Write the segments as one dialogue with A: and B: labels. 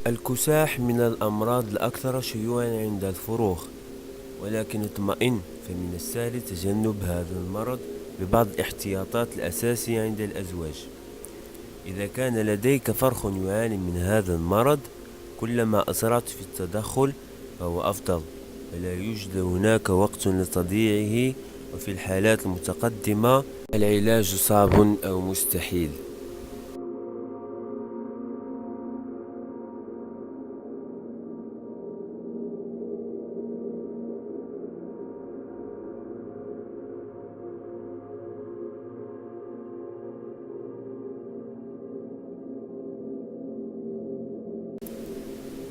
A: الكساح من الأمراض الأكثر شيوعا عند الفروخ، ولكن اطمئن، فمن السهل تجنب هذا المرض ببعض الاحتياطات الأساسية عند الأزواج. إذا كان لديك فرخ يعاني من هذا المرض، كلما أسرعت في التدخل فهو أفضل، فلا يوجد هناك وقت لتضييعه، وفي الحالات المتقدمة العلاج صعب أو مستحيل.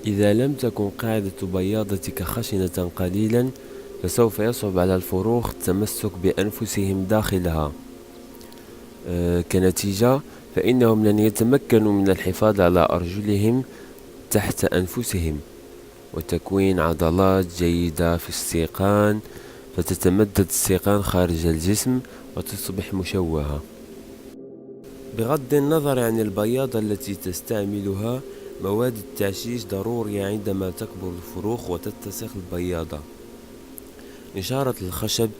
A: إذا لم تكن قاعدة بياضتك خشنة قليلا، فسوف يصعب على الفروخ التمسك بأنفسهم داخلها. كنتيجة، فإنهم لن يتمكنوا من الحفاظ على أرجلهم تحت أنفسهم وتكوين عضلات جيدة في السيقان، فتتمدد السيقان خارج الجسم وتصبح مشوهة. بغض النظر عن البياضة التي تستعملها، مواد التعشيش ضرورية عندما تكبر الفروخ وتتسخ البياضة. نشارة الخشب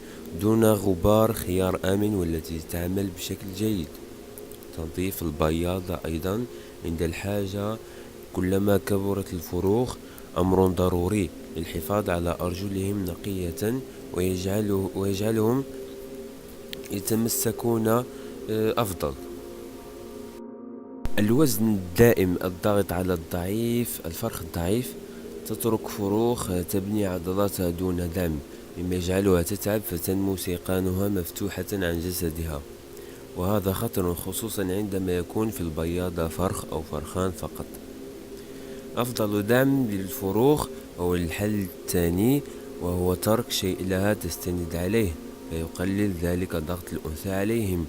A: دون غبار خيار آمن والتي تعمل بشكل جيد. تنظيف البياضة أيضا عند الحاجة. كلما كبرت الفروخ، أمر ضروري للحفاظ على أرجلهم نقية ويجعلهم يتمسكون أفضل. الوزن الدائم، الضغط على الفرخ الضعيف، تترك فروخ تبني عضلاتها دون دعم، مما يجعلها تتعب فتنمو سيقانها مفتوحة عن جسدها، وهذا خطر خصوصا عندما يكون في البياضة فرخ أو فرخان فقط. أفضل دعم للفروخ هو الحل الثاني، وهو ترك شيء لها تستند عليه، فيقلل ذلك ضغط الأنثى عليهم.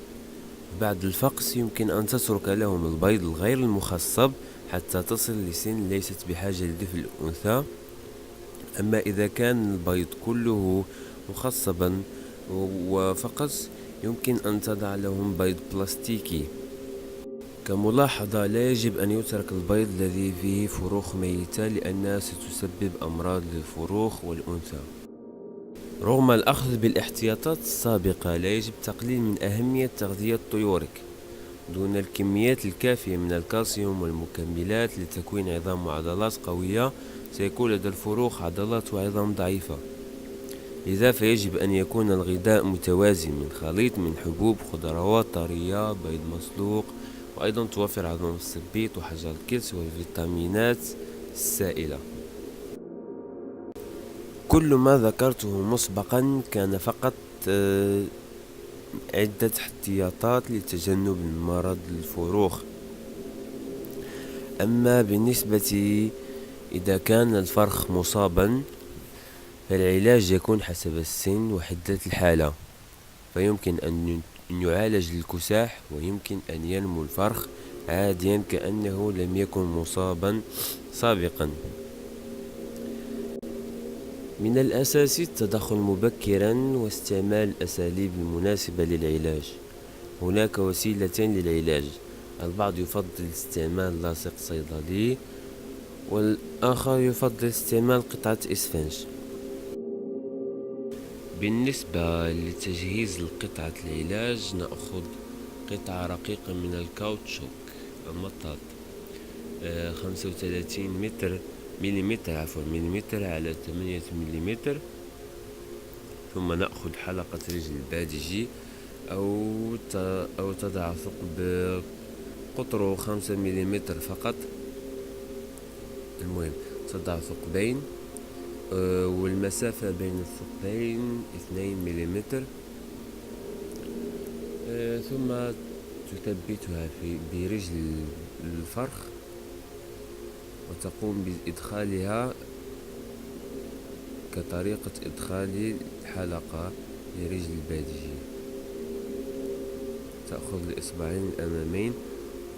A: بعد الفقس يمكن أن تترك لهم البيض الغير المخصب حتى تصل لسن ليست بحاجة لدفء الأنثى. أما إذا كان البيض كله مخصبا وفقس، يمكن أن تضع لهم بيض بلاستيكي. كملاحظة، لا يجب أن يترك البيض الذي فيه فروخ ميتة، لأنها ستسبب أمراض للفروخ والأنثى. رغم الأخذ بالاحتياطات السابقة، لا يجب تقليل من أهمية تغذية طيورك. دون الكميات الكافية من الكالسيوم والمكملات لتكوين عظام وعضلات قوية، سيكون لدى الفروخ عضلات وعظام ضعيفة. لذا فيجب أن يكون الغذاء متوازن، من خليط من حبوب، خضروات طرية، بيض مسلوق، وأيضا توفر عظام السبيط وحجر الكلس والفيتامينات السائلة. كل ما ذكرته مسبقا كان فقط عدة احتياطات لتجنب المرض للفروخ. أما بالنسبة إذا كان الفرخ مصابا، فالعلاج يكون حسب السن وحدة الحالة، فيمكن أن يعالج الكساح، ويمكن أن ينمو الفرخ عاديا كأنه لم يكن مصابا سابقا. من الأساسي التدخل مبكرا واستعمال الأساليب المناسبة للعلاج. هناك وسيلتين للعلاج، البعض يفضل استعمال لاصق صيدلي، والآخر يفضل استعمال قطعة إسفنج. بالنسبة لتجهيز القطعة العلاج، نأخذ قطعة رقيقة من الكاوتشوك المطاط، 35 مليمتر على 8 مليمتر. ثم نأخذ حلقة رجل البادجي أو تضع ثقب قطره 5 مليمتر فقط. المهم تضع ثقبين، والمسافة بين الثقبين 2 مليمتر. ثم تثبتها برجل الفرخ، وتقوم بإدخالها كطريقة إدخال الحلقة لرجل البادجي. تأخذ الإصبعين الأمامين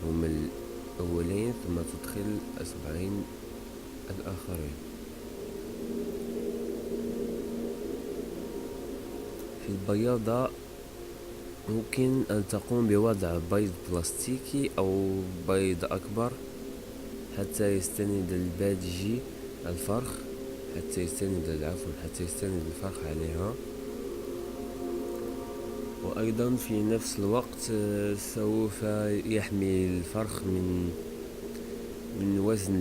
A: هما الأولين، ثم تدخل الإصبعين الآخرين. في البياضة ممكن أن تقوم بوضع بيض بلاستيكي أو بيض أكبر حتى يستند البادجي الفرخ حتى يستند الفرخ عليها. وأيضا في نفس الوقت سوف يحمي الفرخ من وزن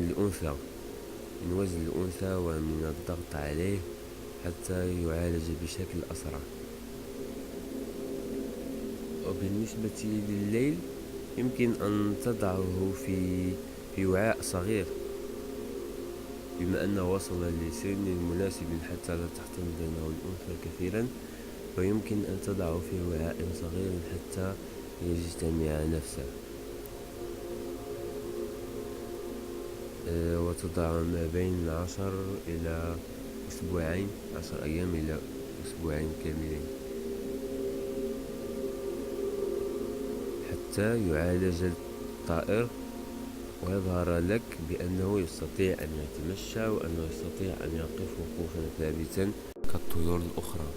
A: الأنثى ومن الضغط عليه حتى يعالج بشكل أسرع. وبالنسبة لليل يمكن أن تضعه في وعاء صغير، بما أنه وصل لسن مناسب حتى لا تختلط بينه الأنثى كثيرا، ويمكن أن تضعه في وعاء صغير حتى يجتمع نفسه. وتضع ما بين 10 أيام إلى أسبوعين كاملين حتى يعالج الطائر ويظهر لك بأنه يستطيع أن يتمشى وأنه يستطيع أن يقف وقوفا ثابتا كالطيور الأخرى.